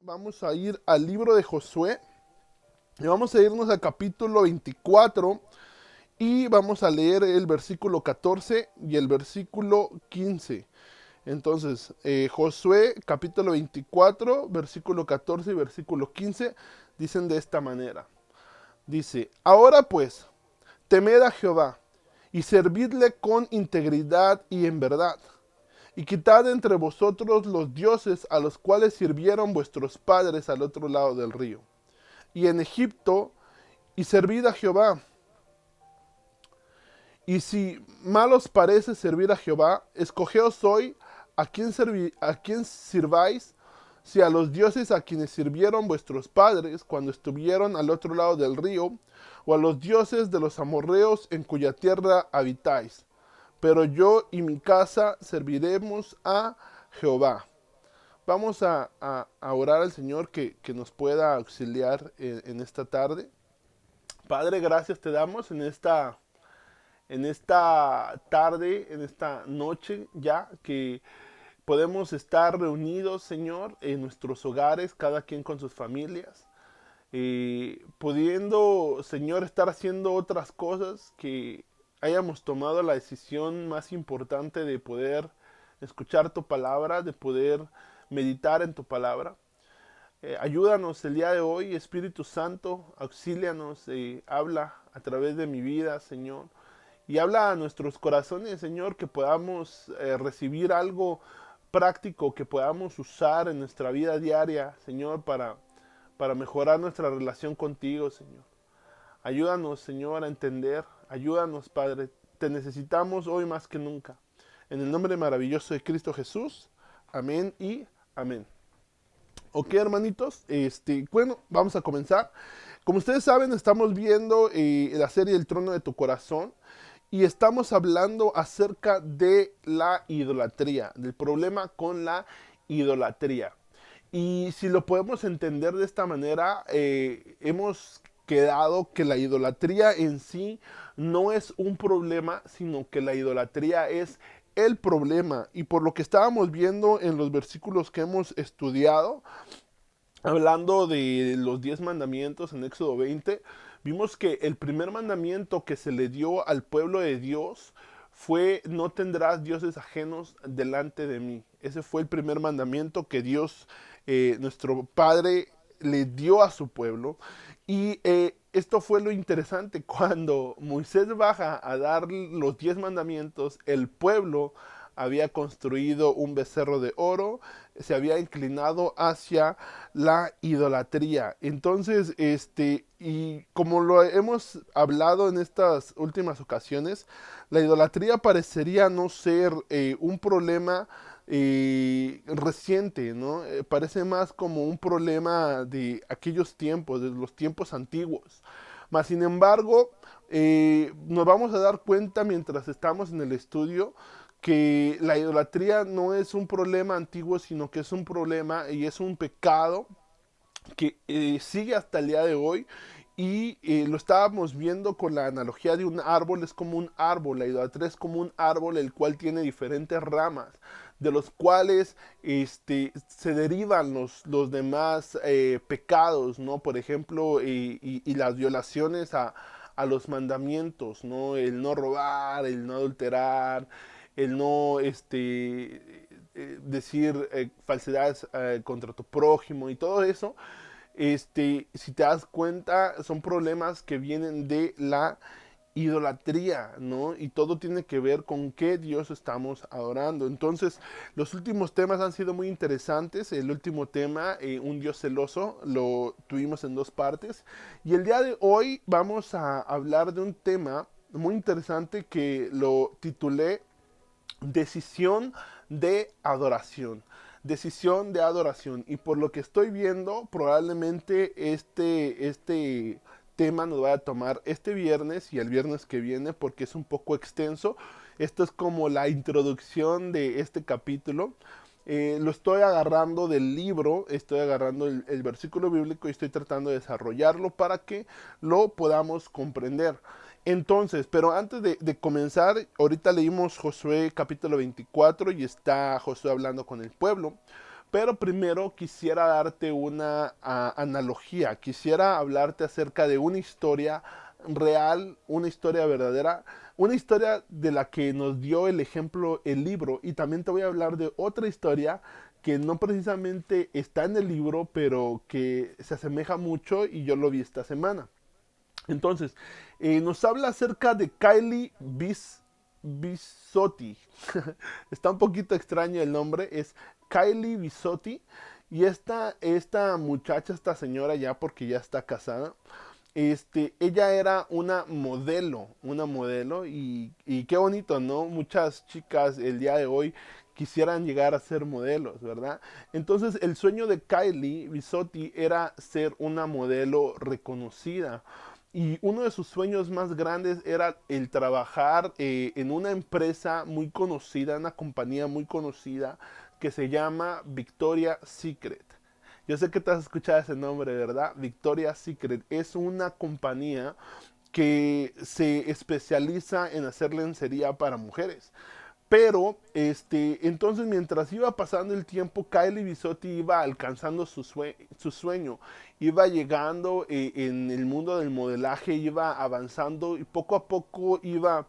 Vamos a ir al libro de Josué y vamos a irnos al capítulo 24 y vamos a leer el versículo 14 y el versículo 15. Entonces, Josué capítulo 24, versículo 14 y versículo 15 dicen de esta manera. Dice, ahora pues, temed a Jehová y servidle con integridad y en verdad. Y quitad entre vosotros los dioses a los cuales sirvieron vuestros padres al otro lado del río y en Egipto, y servid a Jehová. Y si mal os parece servir a Jehová, escogeos hoy a quién sirváis, si a los dioses a quienes sirvieron vuestros padres cuando estuvieron al otro lado del río, o a los dioses de los amorreos en cuya tierra habitáis. Pero yo y mi casa serviremos a Jehová. Vamos a orar al Señor que nos pueda auxiliar en esta tarde. Padre, gracias te damos en esta tarde, en esta noche ya que podemos estar reunidos, Señor, en nuestros hogares, cada quien con sus familias, pudiendo, Señor, estar haciendo otras cosas, que hayamos tomado la decisión más importante de poder escuchar tu palabra, de poder meditar en tu palabra. Ayúdanos el día de hoy, Espíritu Santo, auxílianos, habla a través de mi vida, Señor. Y habla a nuestros corazones, Señor, que podamos recibir algo práctico, que podamos usar en nuestra vida diaria, Señor, para mejorar nuestra relación contigo, Señor. Ayúdanos, Señor, a entender. Ayúdanos, Padre. Te necesitamos hoy más que nunca. En el nombre maravilloso de Cristo Jesús. Amén y amén. Ok, hermanitos, bueno, vamos a comenzar. Como ustedes saben, estamos viendo la serie El Trono de tu Corazón y estamos hablando acerca de la idolatría, del problema con la idolatría. Y si lo podemos entender de esta manera, hemos quedado que la idolatría en sí no es un problema, sino que la idolatría es el problema. Y por lo que estábamos viendo en los versículos que hemos estudiado, hablando de los 10 mandamientos en Éxodo 20, vimos que el primer mandamiento que se le dio al pueblo de Dios fue: no tendrás dioses ajenos delante de mí. Ese fue el primer mandamiento que Dios, nuestro Padre, le dio a su pueblo. Y esto fue lo interesante: cuando Moisés baja a dar los 10 mandamientos, el pueblo había construido un becerro de oro, se había inclinado hacia la idolatría. Entonces, y como lo hemos hablado en estas últimas ocasiones, la idolatría parecería no ser un problema reciente, ¿no? Parece más como un problema de aquellos tiempos, de los tiempos antiguos. Mas, sin embargo, nos vamos a dar cuenta mientras estamos en el estudio que la idolatría no es un problema antiguo, sino que es un problema y es un pecado que sigue hasta el día de hoy. Y lo estábamos viendo con la analogía de un árbol. Es como un árbol, la idolatría es como un árbol el cual tiene diferentes ramas, de los cuales se derivan los demás pecados, ¿no? Por ejemplo, y las violaciones a los mandamientos, ¿no? El no robar, el no adulterar, el no decir falsedades contra tu prójimo y todo eso. Si te das cuenta, son problemas que vienen de la idolatría, ¿no? Y todo tiene que ver con qué Dios estamos adorando. Entonces, los últimos temas han sido muy interesantes. El último tema, un Dios celoso, lo tuvimos en dos partes. Y el día de hoy vamos a hablar de un tema muy interesante que lo titulé Decisión de adoración. Decisión de adoración. Y por lo que estoy viendo, probablemente este tema nos va a tomar este viernes y el viernes que viene, porque es un poco extenso. Esto es como la introducción de este capítulo. Lo estoy agarrando del libro, estoy agarrando el versículo bíblico y estoy tratando de desarrollarlo para que lo podamos comprender. Entonces, pero antes de comenzar, ahorita leímos Josué capítulo 24 y está Josué hablando con el pueblo. Pero primero quisiera darte una analogía, quisiera hablarte acerca de una historia real, una historia verdadera, una historia de la que nos dio el ejemplo el libro, y también te voy a hablar de otra historia que no precisamente está en el libro, pero que se asemeja mucho y yo lo vi esta semana. Entonces, nos habla acerca de Bisotti. Está un poquito extraño el nombre, es Kylie Bisotti. Y esta muchacha, esta señora ya, porque ya está casada, ella era una modelo y qué bonito, ¿no? Muchas chicas el día de hoy quisieran llegar a ser modelos, ¿verdad? Entonces el sueño de Kylie Bisotti era ser una modelo reconocida. Y uno de sus sueños más grandes era el trabajar en una empresa muy conocida, una compañía muy conocida que se llama Victoria's Secret. Yo sé que te has escuchado ese nombre, ¿verdad? Victoria's Secret es una compañía que se especializa en hacer lencería para mujeres. Pero, entonces mientras iba pasando el tiempo, Kylie Bisotti iba alcanzando su sueño, iba llegando en el mundo del modelaje, iba avanzando y poco a poco iba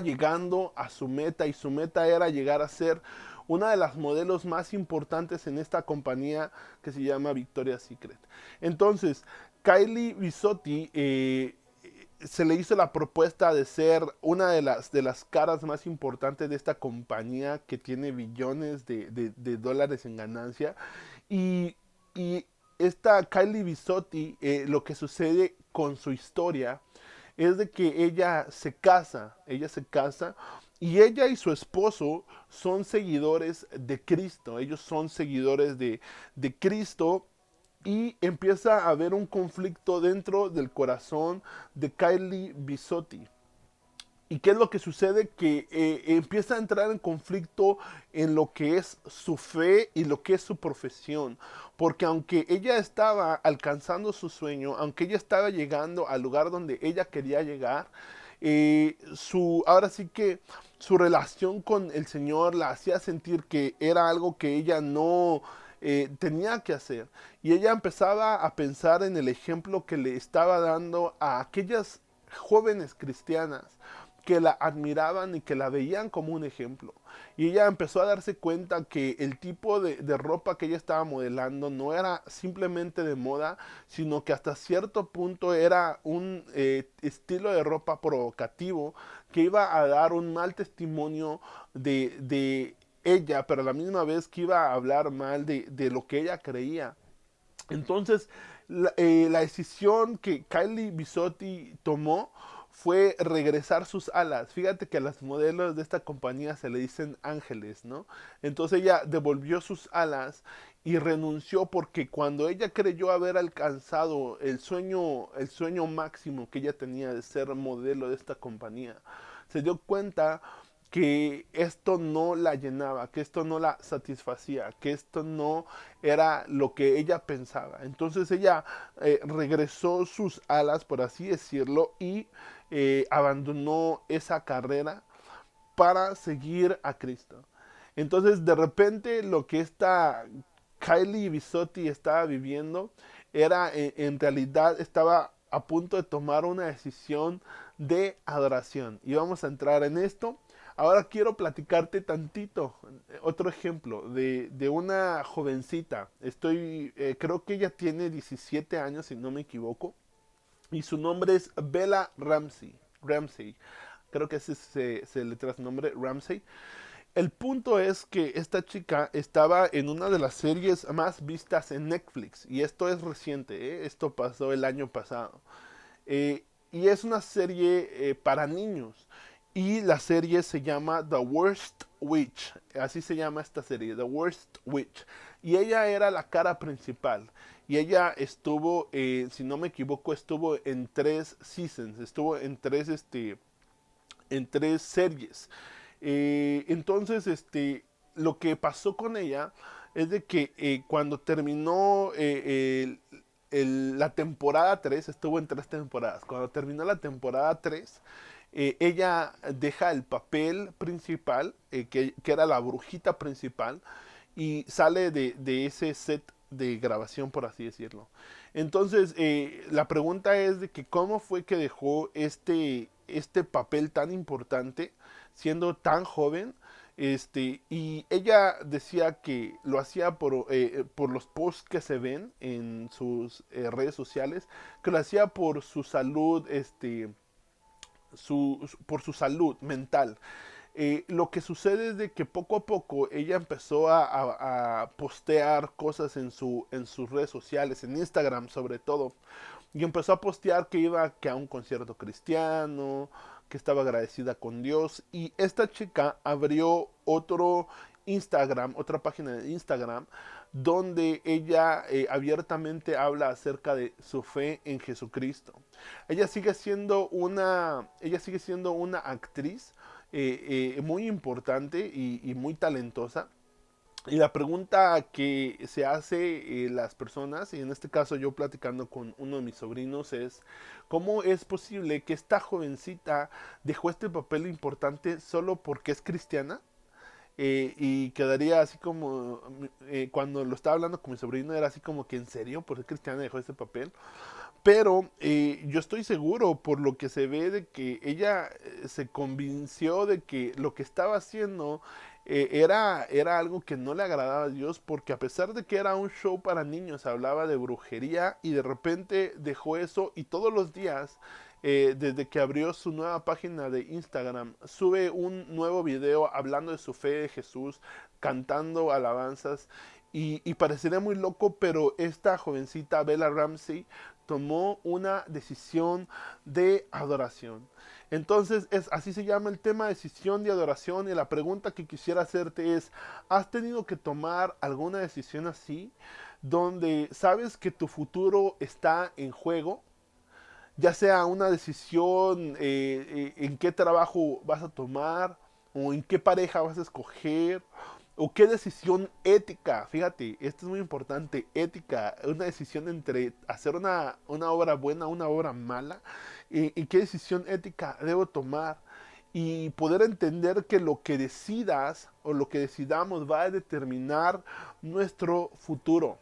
llegando a su meta, y su meta era llegar a ser una de las modelos más importantes en esta compañía que se llama Victoria's Secret. Entonces, Kylie Bisotti se le hizo la propuesta de ser una de las caras más importantes de esta compañía que tiene billones de dólares en ganancia. Y, y esta Kylie Bisotti, lo que sucede con su historia es de que ella se casa y ella y su esposo son seguidores de Cristo, ellos son seguidores de Cristo, y empieza a haber un conflicto dentro del corazón de Kylie Bisotti. ¿Y qué es lo que sucede? Que empieza a entrar en conflicto en lo que es su fe y lo que es su profesión. Porque aunque ella estaba alcanzando su sueño, aunque ella estaba llegando al lugar donde ella quería llegar, ahora sí que su relación con el Señor la hacía sentir que era algo que ella no tenía que hacer. Y ella empezaba a pensar en el ejemplo que le estaba dando a aquellas jóvenes cristianas que la admiraban y que la veían como un ejemplo. Y ella empezó a darse cuenta que el tipo de ropa que ella estaba modelando no era simplemente de moda, sino que hasta cierto punto era un estilo de ropa provocativo que iba a dar un mal testimonio de ella, pero a la misma vez que iba a hablar mal de lo que ella creía. Entonces, la decisión que Kylie Bisotti tomó fue regresar sus alas. Fíjate que a las modelos de esta compañía se le dicen ángeles, ¿no? Entonces ella devolvió sus alas y renunció, porque cuando ella creyó haber alcanzado el sueño máximo que ella tenía de ser modelo de esta compañía, se dio cuenta que esto no la llenaba, que esto no la satisfacía, que esto no era lo que ella pensaba. Entonces ella regresó sus alas, por así decirlo, y abandonó esa carrera para seguir a Cristo. Entonces de repente lo que esta Kylie Bisotti estaba viviendo era, en realidad estaba a punto de tomar una decisión de adoración. Y vamos a entrar en esto. Ahora quiero platicarte tantito, otro ejemplo de una jovencita. Creo que ella tiene 17 años, si no me equivoco. Y su nombre es Bella Ramsey. Ramsey. Creo que ese se le trae su nombre, Ramsey. El punto es que esta chica estaba en una de las series más vistas en Netflix. Y esto es reciente, ¿eh? Esto pasó el año pasado. Y es una serie para niños. Y la serie se llama The Worst Witch. Así se llama esta serie, The Worst Witch. Y ella era la cara principal. Y ella estuvo, si no me equivoco, estuvo en 3 seasons. Estuvo en tres series. Entonces, lo que pasó con ella es de que cuando terminó la temporada 3, estuvo en 3 temporadas. Cuando terminó la temporada 3, ella deja el papel principal, que era la brujita principal, y sale de ese set de grabación, por así decirlo. Entonces, la pregunta es de que cómo fue que dejó este papel tan importante siendo tan joven. Y ella decía que lo hacía por los posts que se ven en sus redes sociales, que lo hacía por su salud, por su salud mental. Lo que sucede es de que poco a poco ella empezó a postear cosas en sus redes sociales, en Instagram sobre todo, y empezó a postear que iba que a un concierto cristiano, que estaba agradecida con Dios, y esta chica abrió otro Instagram, otra página de Instagram, donde ella abiertamente habla acerca de su fe en Jesucristo. Ella sigue siendo una actriz muy importante y muy talentosa. Y la pregunta que se hace las personas, y en este caso yo platicando con uno de mis sobrinos, es ¿cómo es posible que esta jovencita dejó este papel importante solo porque es cristiana? Y quedaría así como, cuando lo estaba hablando con mi sobrino, era así como que en serio, ¿por qué cristiana dejó este papel? Pero yo estoy seguro por lo que se ve de que ella se convenció de que lo que estaba haciendo era algo que no le agradaba a Dios, porque a pesar de que era un show para niños, hablaba de brujería y de repente dejó eso y todos los días, desde que abrió su nueva página de Instagram, sube un nuevo video hablando de su fe de Jesús, cantando alabanzas. Y parecería muy loco, pero esta jovencita Bella Ramsey tomó una decisión de adoración. Entonces, así se llama el tema, decisión de adoración. Y la pregunta que quisiera hacerte es, ¿has tenido que tomar alguna decisión así, donde sabes que tu futuro está en juego? Ya sea una decisión en qué trabajo vas a tomar, o en qué pareja vas a escoger, o qué decisión ética, fíjate, esto es muy importante, ética, una decisión entre hacer una obra buena, una obra mala, y qué decisión ética debo tomar, y poder entender que lo que decidas o lo que decidamos va a determinar nuestro futuro.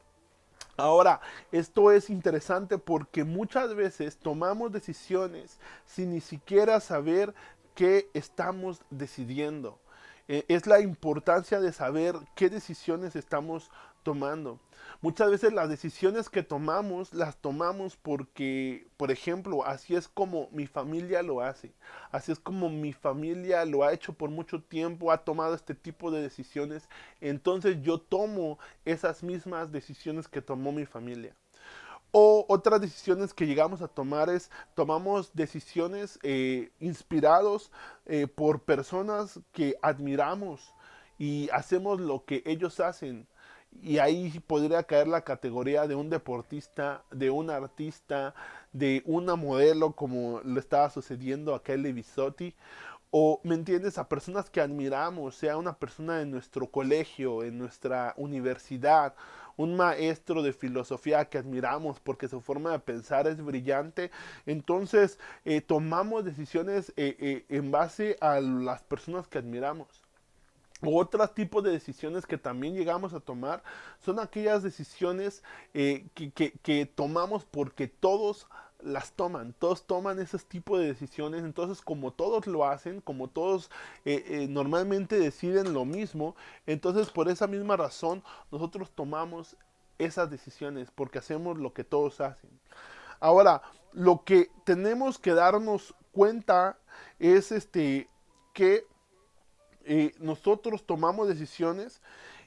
Ahora, esto es interesante porque muchas veces tomamos decisiones sin ni siquiera saber qué estamos decidiendo. Es la importancia de saber qué decisiones estamos tomando. Muchas veces las decisiones que tomamos las tomamos porque, por ejemplo, así es como mi familia lo hace. Así es como mi familia lo ha hecho por mucho tiempo, ha tomado este tipo de decisiones. Entonces yo tomo esas mismas decisiones que tomó mi familia. O otras decisiones que llegamos a tomar es, tomamos decisiones inspirados por personas que admiramos y hacemos lo que ellos hacen. Y ahí podría caer la categoría de un deportista, de un artista, de una modelo, como le estaba sucediendo a Kelly Bisotti. O, ¿me entiendes? A personas que admiramos, sea una persona de nuestro colegio, en nuestra universidad, un maestro de filosofía que admiramos porque su forma de pensar es brillante. Entonces, tomamos decisiones en base a las personas que admiramos. Otro tipo de decisiones que también llegamos a tomar son aquellas decisiones que tomamos porque todos las toman, todos toman ese tipo de decisiones, entonces como todos lo hacen, como todos normalmente deciden lo mismo, entonces por esa misma razón nosotros tomamos esas decisiones porque hacemos lo que todos hacen. Ahora, lo que tenemos que darnos cuenta es que nosotros tomamos decisiones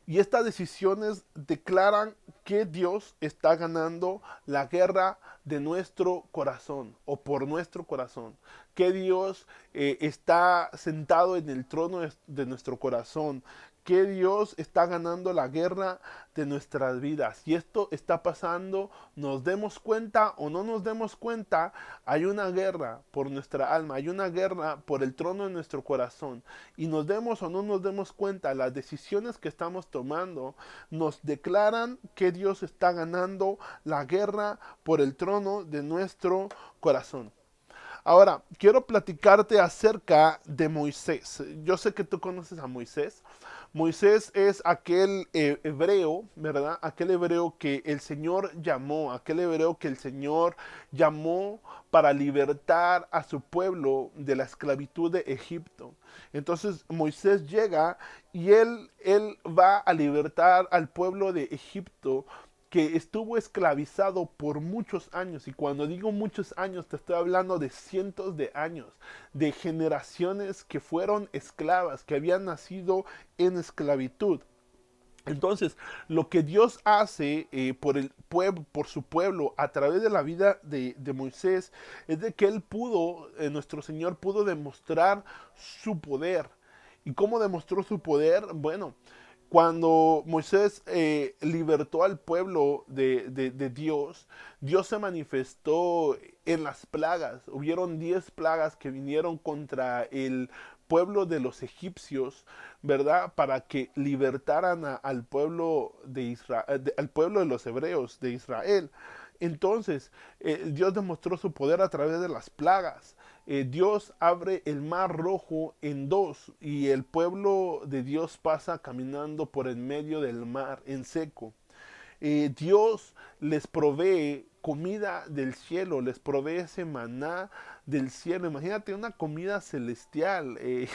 y estas decisiones declaran que Dios está ganando la guerra de nuestro corazón o por nuestro corazón. Que Dios está sentado en el trono de nuestro corazón. Que Dios está ganando la guerra de nuestras vidas. Y esto está pasando, nos demos cuenta o no nos demos cuenta, hay una guerra por nuestra alma, hay una guerra por el trono de nuestro corazón. Y nos demos o no nos demos cuenta, las decisiones que estamos tomando nos declaran que Dios está ganando la guerra por el trono de nuestro corazón. Ahora, quiero platicarte acerca de Moisés. Yo sé que tú conoces a Moisés. Moisés es aquel hebreo, ¿verdad? Aquel hebreo que el Señor llamó, aquel hebreo que el Señor llamó para libertar a su pueblo de la esclavitud de Egipto. Entonces Moisés llega y él va a libertar al pueblo de Egipto que estuvo esclavizado por muchos años. Y cuando digo muchos años, te estoy hablando de cientos de años, de generaciones que fueron esclavas, que habían nacido en esclavitud. Entonces, lo que Dios hace por el pueblo, por su pueblo, a través de la vida de Moisés, es de que él pudo, nuestro Señor pudo demostrar su poder. ¿Y cómo demostró su poder? Bueno, cuando Moisés libertó al pueblo de Dios, Dios se manifestó en las plagas. Hubieron 10 plagas que vinieron contra el pueblo de los egipcios, ¿verdad? Para que libertaran al pueblo de Israel, al pueblo de los hebreos de Israel. Entonces, Dios demostró su poder a través de las plagas. Dios abre el mar rojo en dos y el pueblo de Dios pasa caminando por el medio del mar en seco. Dios les provee comida del cielo, les provee ese maná del cielo. Imagínate una comida celestial. En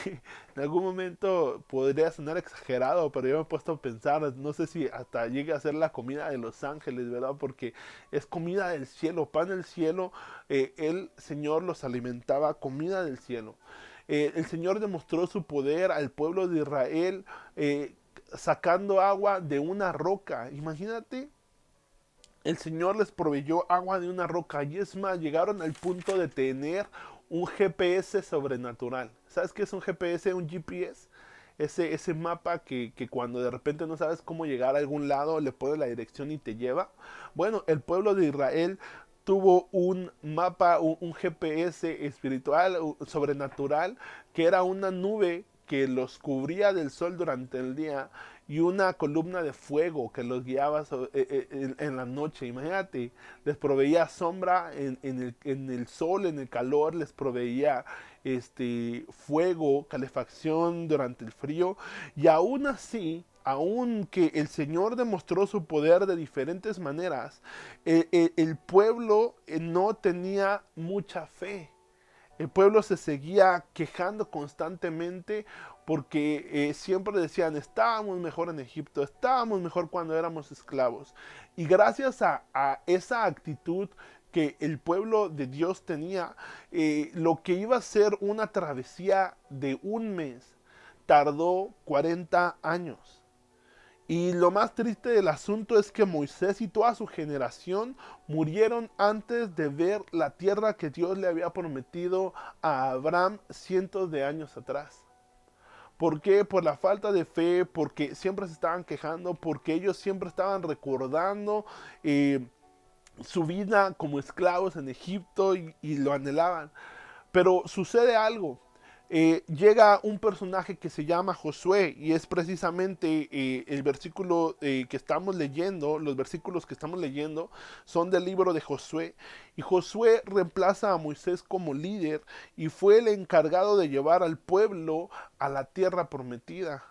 algún momento podría sonar exagerado, pero yo me he puesto a pensar, no sé si hasta llegue a ser la comida de los ángeles, ¿verdad? Porque es comida del cielo, pan del cielo. El Señor los alimentaba, comida del cielo. El Señor demostró su poder al pueblo de Israel. Sacando agua de una roca. Imagínate, el Señor les proveyó agua de una roca y es más, llegaron al punto de tener un GPS sobrenatural. ¿Sabes qué es un GPS? Un GPS. Ese mapa que cuando de repente no sabes cómo llegar a algún lado, le pones la dirección y te lleva. Bueno, el pueblo de Israel tuvo un mapa, un GPS espiritual, sobrenatural, que era una nube que los cubría del sol durante el día y una columna de fuego que los guiaba en la noche. Imagínate, les proveía sombra en el sol, en el calor, les proveía fuego, calefacción durante el frío. Y aún así, aunque el Señor demostró su poder de diferentes maneras, el pueblo no tenía mucha fe. El pueblo se seguía quejando constantemente porque siempre decían, estábamos mejor en Egipto, estábamos mejor cuando éramos esclavos. Y gracias a esa actitud que el pueblo de Dios tenía, lo que iba a ser una travesía de un mes, tardó 40 años. Y lo más triste del asunto es que Moisés y toda su generación murieron antes de ver la tierra que Dios le había prometido a Abraham cientos de años atrás. ¿Por qué? Por la falta de fe, porque siempre se estaban quejando, porque ellos siempre estaban recordando su vida como esclavos en Egipto y lo anhelaban. Pero sucede algo. Llega un personaje que se llama Josué y es precisamente el versículo que estamos leyendo, los versículos que estamos leyendo son del libro de Josué y Josué reemplaza a Moisés como líder y fue el encargado de llevar al pueblo a la tierra prometida.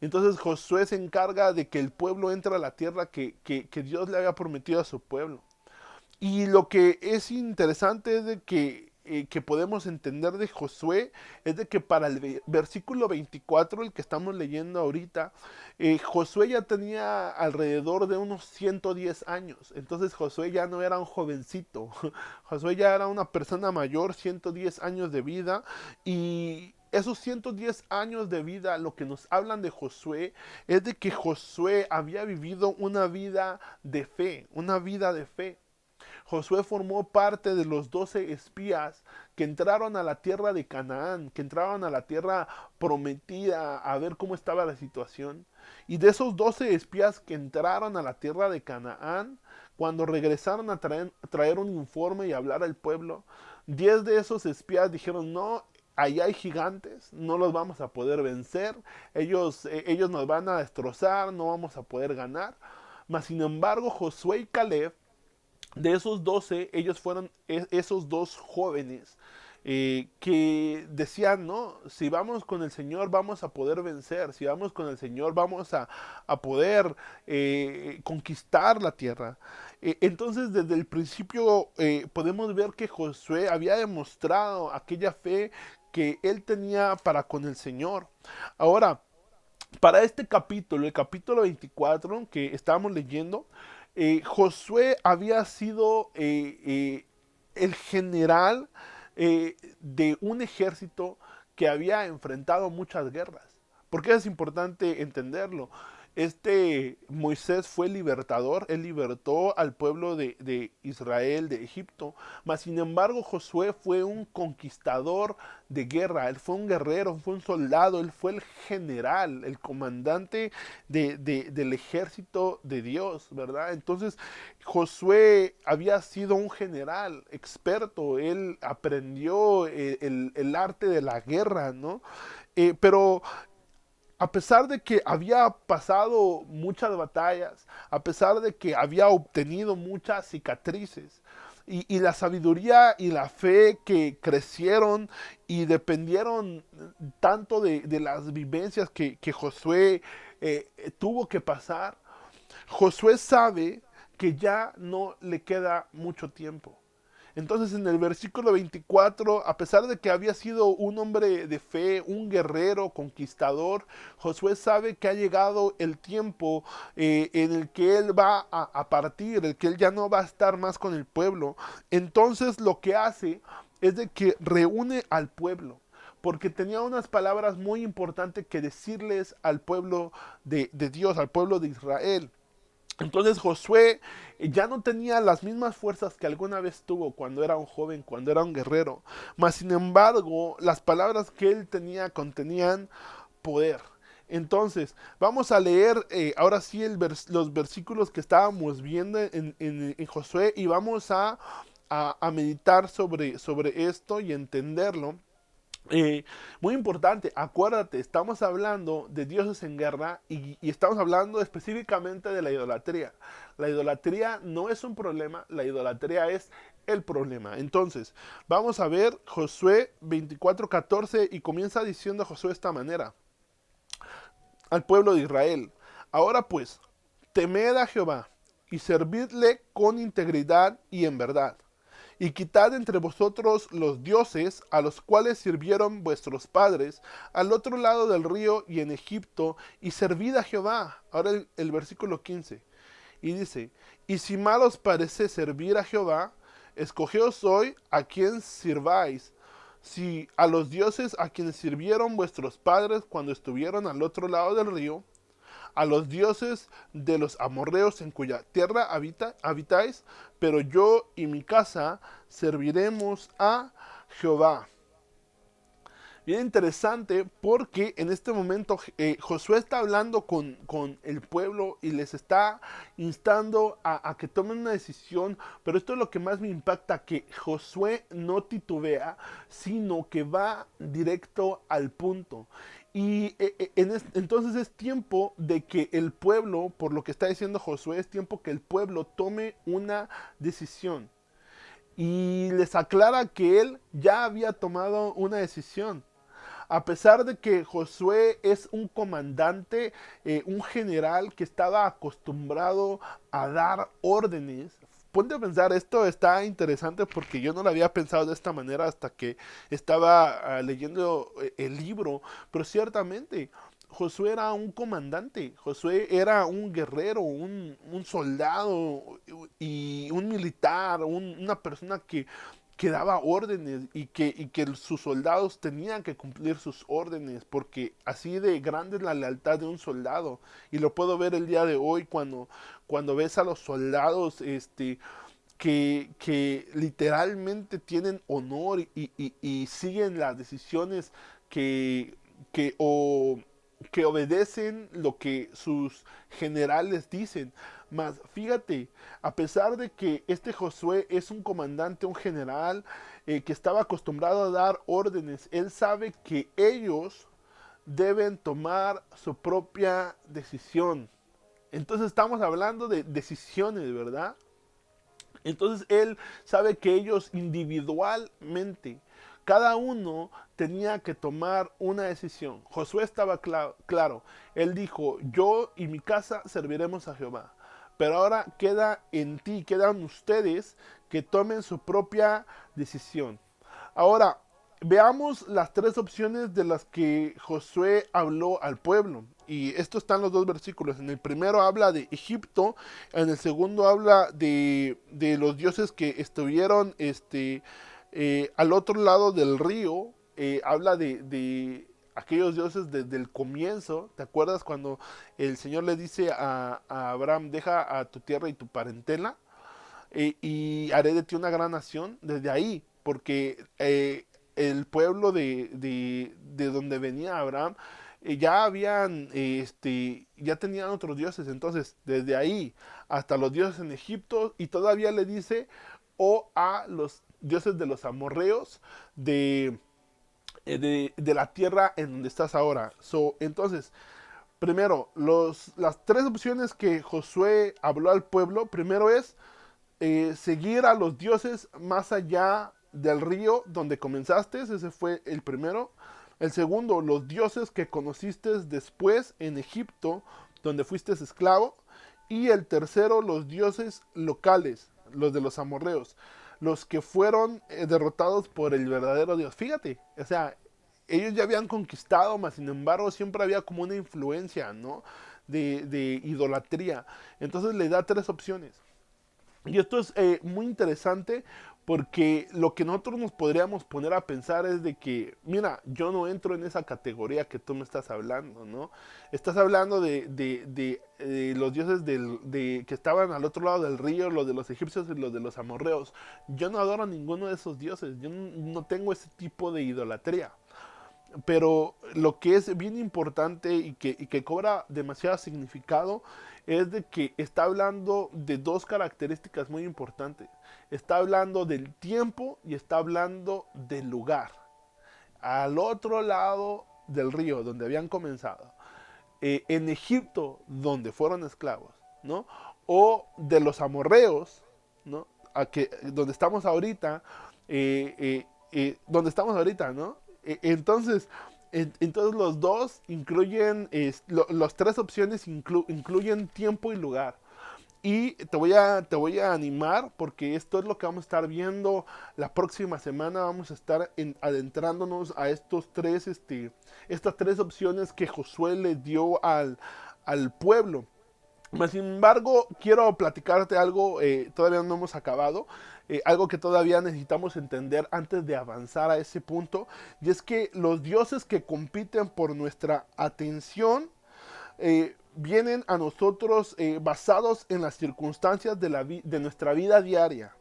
Entonces Josué se encarga de que el pueblo entre a la tierra que Dios le había prometido a su pueblo. Y lo que es interesante es de que podemos entender de Josué es de que para el versículo 24, el que estamos leyendo ahorita, Josué ya tenía alrededor de unos 110 años. Entonces Josué ya no era un jovencito, Josué ya era una persona mayor, 110 años de vida. Y esos 110 años de vida, lo que nos hablan de Josué es de que Josué había vivido una vida de fe, una vida de fe. Josué formó parte de los 12 espías que entraron a la tierra de Canaán, que entraron a la tierra prometida a ver cómo estaba la situación. Y de esos 12 espías que entraron a la tierra de Canaán, cuando regresaron a traer un informe y hablar al pueblo, 10 de esos espías dijeron, no, allá hay gigantes, no los vamos a poder vencer, ellos nos van a destrozar, no vamos a poder ganar. Mas sin embargo, Josué y Caleb, de esos 12, ellos fueron esos dos jóvenes que decían, no, si vamos con el Señor vamos a poder vencer, si vamos con el Señor vamos a poder conquistar la tierra. Entonces desde el principio podemos ver que Josué había demostrado aquella fe que él tenía para con el Señor. Ahora, para este capítulo, el capítulo 24 que estábamos leyendo, Josué había sido el general de un ejército que había enfrentado muchas guerras. ¿Por qué es importante entenderlo? Este Moisés fue libertador, él libertó al pueblo de Israel de Egipto, mas sin embargo Josué fue un conquistador de guerra, él fue un guerrero, fue un soldado, él fue el general, el comandante del ejército de Dios, ¿verdad? Entonces Josué había sido un general experto, él aprendió el arte de la guerra, ¿no? Pero a pesar de que había pasado muchas batallas, a pesar de que había obtenido muchas cicatrices, y la sabiduría y la fe que crecieron y dependieron tanto de las vivencias que Josué tuvo que pasar, Josué sabe que ya no le queda mucho tiempo. Entonces en el versículo 24, a pesar de que había sido un hombre de fe, un guerrero, conquistador, Josué sabe que ha llegado el tiempo en el que él va a partir, el que él ya no va a estar más con el pueblo. Entonces lo que hace es de que reúne al pueblo, porque tenía unas palabras muy importantes que decirles al pueblo de Dios, al pueblo de Israel. Entonces Josué ya no tenía las mismas fuerzas que alguna vez tuvo cuando era un joven, cuando era un guerrero. Mas sin embargo, las palabras que él tenía contenían poder. Entonces, vamos a leer ahora sí los versículos que estábamos viendo en Josué y vamos a meditar sobre esto y entenderlo. Eh, Muy importante, acuérdate, estamos hablando de dioses en guerra y estamos hablando específicamente de la idolatría. La idolatría no es un problema, la idolatría es el problema. Entonces, vamos a ver Josué 24:14 y comienza diciendo Josué de esta manera al pueblo de Israel. Ahora pues, temed a Jehová y servidle con integridad y en verdad y quitad entre vosotros los dioses a los cuales sirvieron vuestros padres al otro lado del río y en Egipto, y servid a Jehová. Ahora el versículo 15. Y dice, y si mal os parece servir a Jehová, escogeos hoy a quien sirváis, si a los dioses a quienes sirvieron vuestros padres cuando estuvieron al otro lado del río, a los dioses de los amorreos en cuya tierra habitáis, pero yo y mi casa serviremos a Jehová. Bien interesante porque en este momento Josué está hablando con el pueblo y les está instando a que tomen una decisión, pero esto es lo que más me impacta, que Josué no titubea, sino que va directo al punto. Y entonces es tiempo de que el pueblo, por lo que está diciendo Josué, es tiempo que el pueblo tome una decisión. Y les aclara que él ya había tomado una decisión. A pesar de que Josué es un comandante, un general que estaba acostumbrado a dar órdenes. Ponte a pensar, esto está interesante porque yo no lo había pensado de esta manera hasta que estaba leyendo el libro, pero ciertamente Josué era un comandante, Josué era un guerrero, un soldado y un militar, una persona que daba órdenes y que sus soldados tenían que cumplir sus órdenes, porque así de grande es la lealtad de un soldado. Y lo puedo ver el día de hoy cuando ves a los soldados que literalmente tienen honor y siguen las decisiones que, que, o, que obedecen lo que sus generales dicen. Mas fíjate, a pesar de que este Josué es un comandante, un general, que estaba acostumbrado a dar órdenes, él sabe que ellos deben tomar su propia decisión. Entonces estamos hablando de decisiones, ¿verdad? Entonces él sabe que ellos individualmente, cada uno tenía que tomar una decisión. Josué estaba claro, él dijo, yo y mi casa serviremos a Jehová. Pero ahora queda en ti, quedan ustedes que tomen su propia decisión. Ahora, veamos las tres opciones de las que Josué habló al pueblo. Y esto está en los dos versículos. En el primero habla de Egipto, en el segundo habla de los dioses que estuvieron al otro lado del río. Habla de aquellos dioses desde el comienzo. ¿Te acuerdas cuando el Señor le dice a Abraham, deja a tu tierra y tu parentela? Y haré de ti una gran nación desde ahí, porque el pueblo de donde venía Abraham ya habían, ya tenían otros dioses, entonces desde ahí hasta los dioses en Egipto, y todavía le dice, o a los dioses de los amorreos de la tierra en donde estás ahora. Entonces, primero, las tres opciones que Josué habló al pueblo, primero es seguir a los dioses más allá del río donde comenzaste, ese fue el primero. El segundo, los dioses que conociste después en Egipto, donde fuiste esclavo. Y el tercero, los dioses locales, los de los amorreos, los que fueron derrotados por el verdadero Dios. Fíjate, o sea, ellos ya habían conquistado, mas sin embargo siempre había como una influencia, ¿no? De idolatría. Entonces le da tres opciones. Y esto es muy interesante porque lo que nosotros nos podríamos poner a pensar es de que, mira, yo no entro en esa categoría que tú me estás hablando, ¿no? Estás hablando de los dioses que estaban al otro lado del río, los de los egipcios y los de los amorreos. Yo no adoro a ninguno de esos dioses, yo no tengo ese tipo de idolatría. Pero lo que es bien importante y que cobra demasiado significado es de que está hablando de dos características muy importantes. Está hablando del tiempo y está hablando del lugar. Al otro lado del río, donde habían comenzado. En Egipto, donde fueron esclavos, ¿no? O de los amorreos, ¿no? Donde estamos ahorita, donde estamos ahorita, ¿no? Entonces, entonces los dos incluyen, las tres opciones incluyen tiempo y lugar. Y te voy a animar porque esto es lo que vamos a estar viendo la próxima semana. Vamos a estar adentrándonos a estas tres opciones que Josué le dio al pueblo. Sin embargo, quiero platicarte algo, todavía no hemos acabado, algo que todavía necesitamos entender antes de avanzar a ese punto, y es que los dioses que compiten por nuestra atención vienen a nosotros basados en las circunstancias de nuestra vida diaria.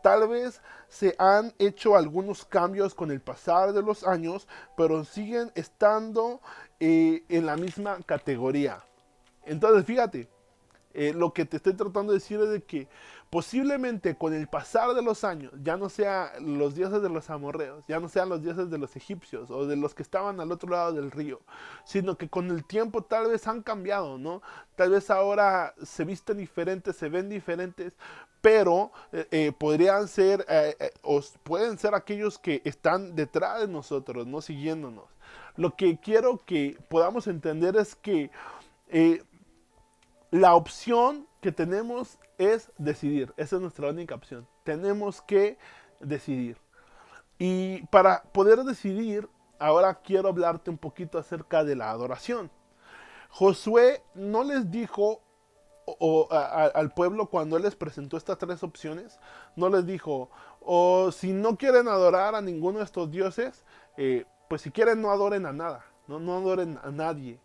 Tal vez se han hecho algunos cambios con el pasar de los años, pero siguen estando en la misma categoría. Entonces, fíjate, lo que te estoy tratando de decir es de que posiblemente con el pasar de los años ya no sean los dioses de los amorreos, ya no sean los dioses de los egipcios o de los que estaban al otro lado del río, sino que con el tiempo tal vez han cambiado, ¿no? Tal vez ahora se visten diferentes, se ven diferentes, pero podrían ser o pueden ser aquellos que están detrás de nosotros, no siguiéndonos. Lo que quiero que podamos entender es que eh, la opción que tenemos es decidir. Esa es nuestra única opción. Tenemos que decidir. Y para poder decidir, ahora quiero hablarte un poquito acerca de la adoración. Josué no les dijo al pueblo cuando él les presentó estas tres opciones, no les dijo, o si no quieren adorar a ninguno de estos dioses, pues si quieren no adoren a nada, no adoren a nadie.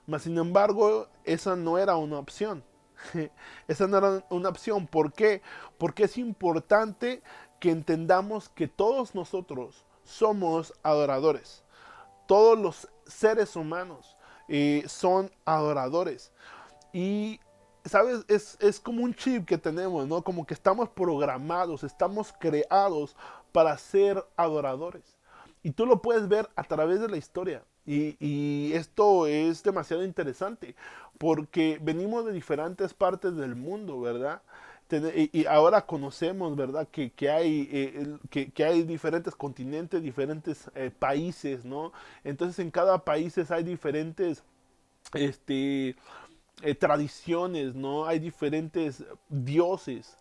Mas sin embargo, esa no era una opción. Esa no era una opción. ¿Por qué? Porque es importante que entendamos que todos nosotros somos adoradores. Todos los seres humanos son adoradores. Y, ¿sabes? Es como un chip que tenemos, ¿no? Como que estamos programados, estamos creados para ser adoradores. Y tú lo puedes ver a través de la historia. Y esto es demasiado interesante porque venimos de diferentes partes del mundo, ¿verdad? Y ahora conocemos, ¿verdad? Que hay diferentes continentes, diferentes países, ¿no? Entonces en cada país hay diferentes este, tradiciones, ¿no? Hay diferentes dioses.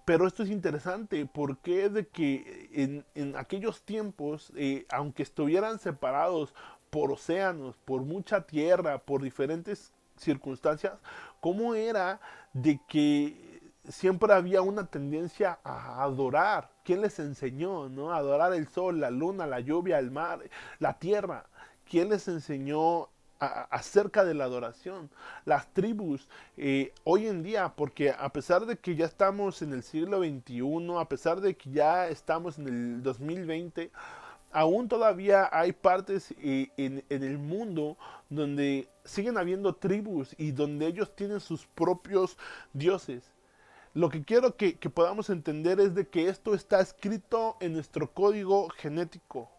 Pero esto es interesante porque es de que en aquellos tiempos, aunque estuvieran separados por océanos, por mucha tierra, por diferentes circunstancias, ¿cómo era de que siempre había una tendencia a adorar? ¿Quién les enseñó, no? A adorar el sol, la luna, la lluvia, el mar, la tierra. ¿Quién les enseñó acerca de la adoración? Las tribus hoy en día, porque a pesar de que ya estamos en el siglo XXI, a pesar de que ya estamos en el 2020, aún todavía hay partes en el mundo donde siguen habiendo tribus y donde ellos tienen sus propios dioses. Lo que quiero que podamos entender es de que esto está escrito en nuestro código genético.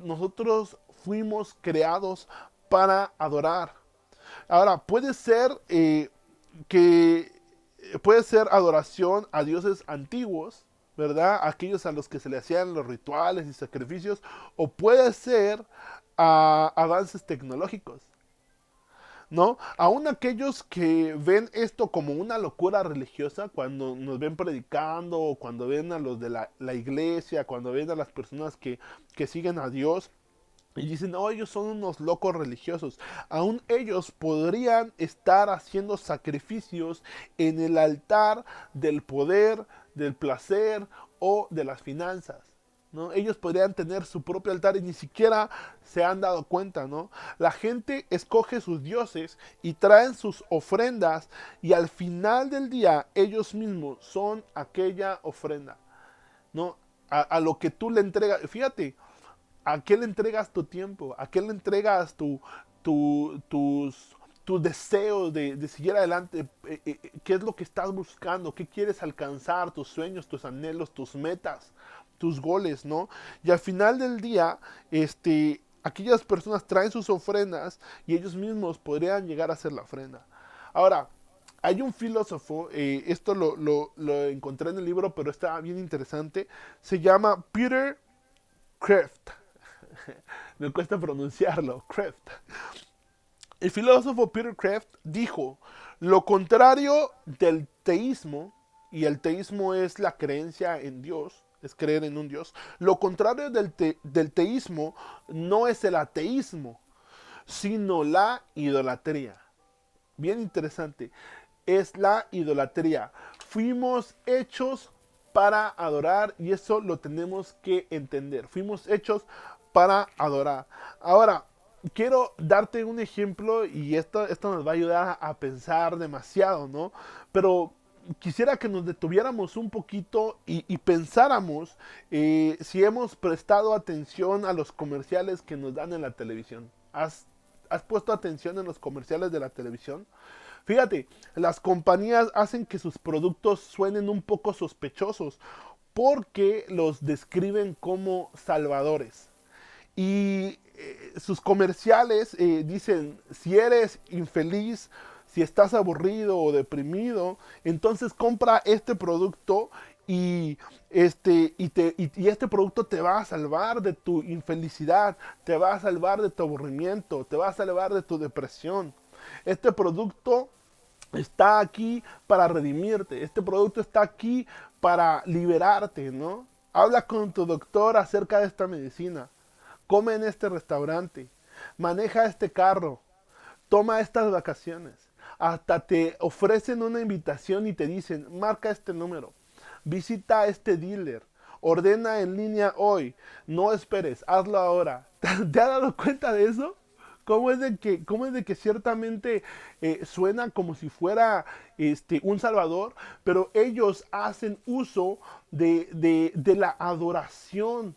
Nosotros fuimos creados para adorar. Ahora, que puede ser adoración a dioses antiguos, ¿verdad? Aquellos a los que se le hacían los rituales y sacrificios, o puede ser a avances tecnológicos, ¿no? Aún aquellos que ven esto como una locura religiosa, cuando nos ven predicando, o cuando ven a los de la iglesia, cuando ven a las personas que siguen a Dios, y dicen, no, ellos son unos locos religiosos. Aún ellos podrían estar haciendo sacrificios en el altar del poder, del placer o de las finanzas, ¿no? Ellos podrían tener su propio altar y ni siquiera se han dado cuenta, ¿no? La gente escoge sus dioses y traen sus ofrendas y al final del día ellos mismos son aquella ofrenda, ¿no? A lo que tú le entregas. Fíjate, ¿a qué le entregas tu tiempo? ¿A qué le entregas tus deseos de seguir adelante? ¿Qué es lo que estás buscando? ¿Qué quieres alcanzar? Tus sueños, tus anhelos, tus metas, tus goles, ¿no? Y al final del día, aquellas personas traen sus ofrendas y ellos mismos podrían llegar a hacer la ofrenda. Ahora, hay un filósofo, esto lo encontré en el libro, pero está bien interesante. Se llama Peter Kreeft. Me cuesta pronunciarlo, Kreeft. El filósofo Peter Kreeft dijo, lo contrario del teísmo, y el teísmo es la creencia en Dios, es creer en un Dios, lo contrario del teísmo no es el ateísmo, sino la idolatría. Bien interesante, es la idolatría. Fuimos hechos para adorar y eso lo tenemos que entender. Fuimos hechos para adorar. Ahora, quiero darte un ejemplo y esto nos va a ayudar a pensar demasiado, ¿no? Pero quisiera que nos detuviéramos un poquito y pensáramos si hemos prestado atención a los comerciales que nos dan en la televisión. ¿Has puesto atención en los comerciales de la televisión? Fíjate, las compañías hacen que sus productos suenen un poco sospechosos porque los describen como salvadores. Y sus comerciales dicen, si eres infeliz, si estás aburrido o deprimido, entonces compra este producto y este producto te va a salvar de tu infelicidad, te va a salvar de tu aburrimiento, te va a salvar de tu depresión. Este producto está aquí para redimirte, este producto está aquí para liberarte, ¿no? Habla con tu doctor acerca de esta medicina, come en este restaurante, maneja este carro, toma estas vacaciones. Hasta te ofrecen una invitación y te dicen, marca este número, visita a este dealer, ordena en línea hoy, no esperes, hazlo ahora. ¿Te has dado cuenta de eso? Cómo es de que ciertamente suena como si fuera un salvador, pero ellos hacen uso de la adoración.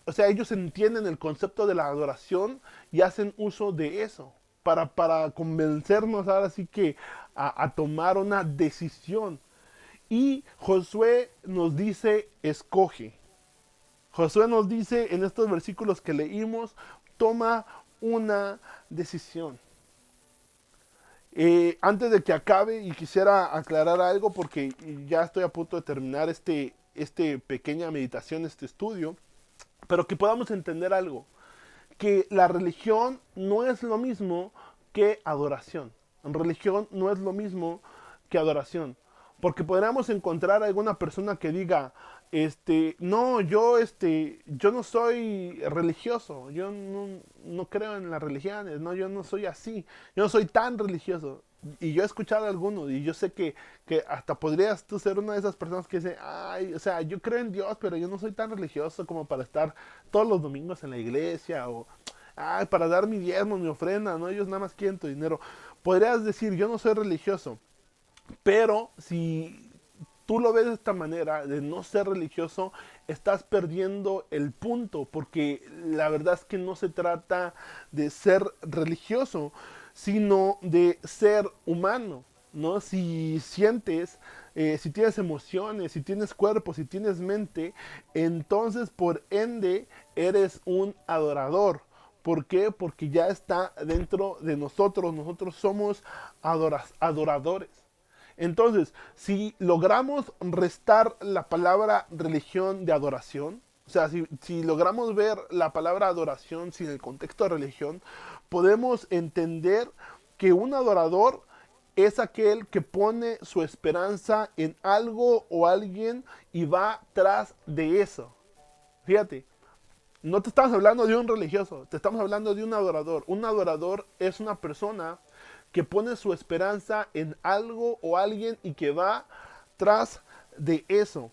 O sea, ellos entienden el concepto de la adoración y hacen uso de eso para convencernos ahora sí que a tomar una decisión. Y Josué nos dice, escoge. Josué nos dice en estos versículos que leímos, toma una decisión. Antes de que acabe, y quisiera aclarar algo porque ya estoy a punto de terminar este pequeña meditación, este estudio, pero que podamos entender algo, que la religión no es lo mismo que adoración. Religión no es lo mismo que adoración. Porque podríamos encontrar alguna persona que diga, no, yo no soy religioso, yo no creo en las religiones, no, yo no soy así, yo no soy tan religioso. Y yo he escuchado a algunos, y yo sé que hasta podrías tú ser una de esas personas que dice, ay, o sea, yo creo en Dios, pero yo no soy tan religioso como para estar todos los domingos en la iglesia, o ay, para dar mi diezmo, mi ofrenda, ¿no? Ellos nada más quieren tu dinero. Podrías decir, yo no soy religioso, pero si tú lo ves de esta manera, de no ser religioso, estás perdiendo el punto, porque la verdad es que no se trata de ser religioso, sino de ser humano, ¿no? Si sientes, si tienes emociones, si tienes cuerpo, si tienes mente, entonces por ende eres un adorador. ¿Por qué? Porque ya está dentro de nosotros, nosotros somos adoradores. Entonces, si logramos restar la palabra religión de adoración, o sea, si logramos ver la palabra adoración sin el contexto de religión, podemos entender que un adorador es aquel que pone su esperanza en algo o alguien y va tras de eso. Fíjate, no te estamos hablando de un religioso, te estamos hablando de un adorador. Un adorador es una persona que pone su esperanza en algo o alguien y que va tras de eso.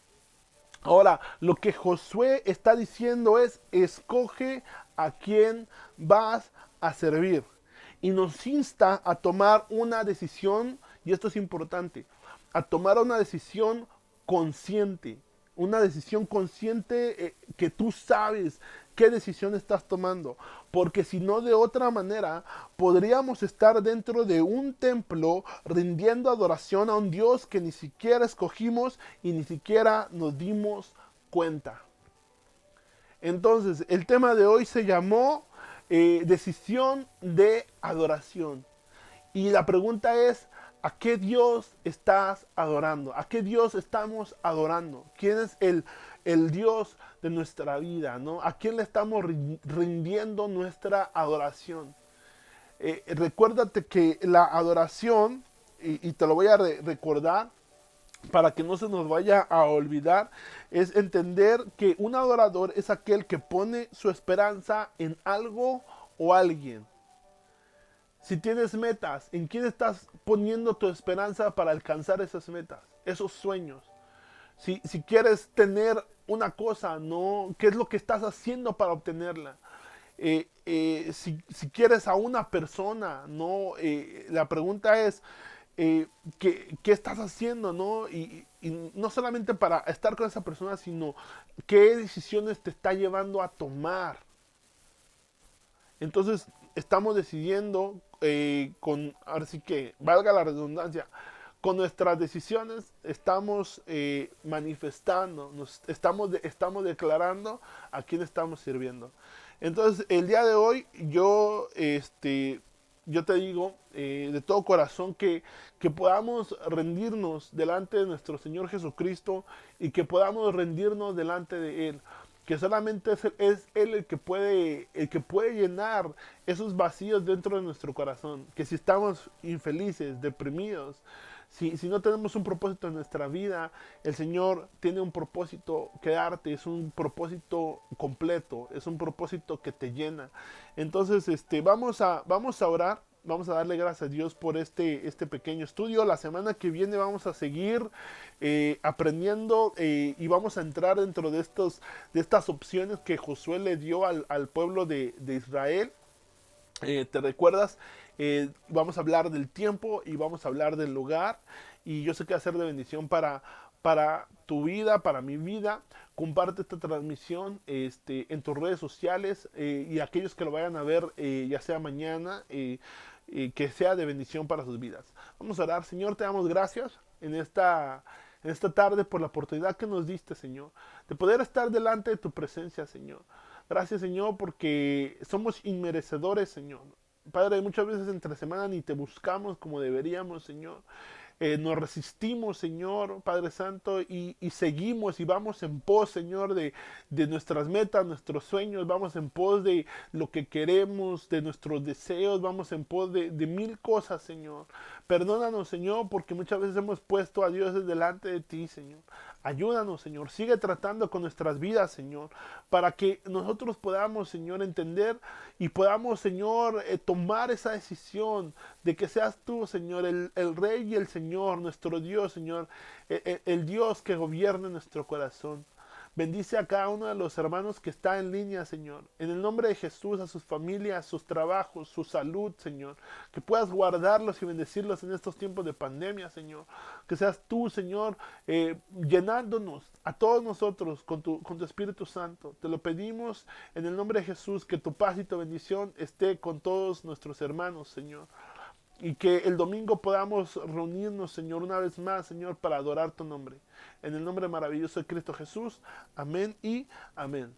Ahora, lo que Josué está diciendo es, escoge a quién vas a servir. Y nos insta a tomar una decisión, y esto es importante, a tomar una decisión consciente. Una decisión consciente que tú sabes qué decisión estás tomando. Porque si no, de otra manera, podríamos estar dentro de un templo rindiendo adoración a un Dios que ni siquiera escogimos y ni siquiera nos dimos cuenta. Entonces, el tema de hoy se llamó decisión de adoración. Y la pregunta es, ¿a qué Dios estás adorando? ¿A qué Dios estamos adorando? ¿Quién es el Dios de nuestra vida? ¿No? ¿A quién le estamos rindiendo nuestra adoración? Recuérdate que la adoración, y te lo voy a recordar, para que no se nos vaya a olvidar, es entender que un adorador es aquel que pone su esperanza en algo o alguien. Si tienes metas, ¿en quién estás poniendo tu esperanza para alcanzar esas metas, esos sueños? Si quieres tener una cosa, ¿no? ¿Qué es lo que estás haciendo para obtenerla? Si quieres a una persona, ¿no? La pregunta es, ¿qué estás haciendo, ¿no? Y no solamente para estar con esa persona, sino qué decisiones te está llevando a tomar. Entonces, estamos decidiendo ahora sí que, valga la redundancia, con nuestras decisiones estamos manifestando, estamos declarando a quién estamos sirviendo. Entonces, el día de hoy yo te digo de todo corazón que podamos rendirnos delante de nuestro Señor Jesucristo y que podamos rendirnos delante de Él. Que solamente es Él el que puede llenar esos vacíos dentro de nuestro corazón. Que si estamos infelices, deprimidos, si no tenemos un propósito en nuestra vida, el Señor tiene un propósito que darte, es un propósito completo, es un propósito que te llena. Entonces, vamos a orar. Vamos a darle gracias a Dios por este pequeño estudio. La semana que viene vamos a seguir aprendiendo y vamos a entrar dentro de estas opciones que Josué le dio al pueblo de Israel. ¿Te recuerdas? Vamos a hablar del tiempo y vamos a hablar del lugar. Y yo sé que va a ser de bendición para tu vida, para mi vida. Comparte esta transmisión en tus redes sociales y aquellos que lo vayan a ver, ya sea mañana, que sea de bendición para sus vidas. Vamos a orar. Señor, te damos gracias en esta tarde por la oportunidad que nos diste, Señor, de poder estar delante de tu presencia, Señor. Gracias, Señor, porque somos inmerecedores, Señor. Padre, muchas veces entre semana ni te buscamos como deberíamos, Señor. Nos resistimos, Señor, Padre Santo, y seguimos y vamos en pos, Señor, de nuestras metas, nuestros sueños, vamos en pos de lo que queremos, de nuestros deseos, vamos en pos de mil cosas, Señor. Perdónanos, Señor, porque muchas veces hemos puesto a Dios delante de ti, Señor. Ayúdanos, Señor. Sigue tratando con nuestras vidas, Señor, para que nosotros podamos, Señor, entender y podamos, Señor, tomar esa decisión de que seas tú, Señor, el Rey y el Señor, nuestro Dios, Señor, el Dios que gobierna nuestro corazón. Bendice a cada uno de los hermanos que está en línea, Señor. En el nombre de Jesús, a sus familias, sus trabajos, su salud, Señor. Que puedas guardarlos y bendecirlos en estos tiempos de pandemia, Señor. Que seas tú, Señor, llenándonos a todos nosotros con tu Espíritu Santo. Te lo pedimos en el nombre de Jesús, que tu paz y tu bendición esté con todos nuestros hermanos, Señor. Y que el domingo podamos reunirnos, Señor, una vez más, Señor, para adorar tu nombre. En el nombre maravilloso de Cristo Jesús. Amén y amén.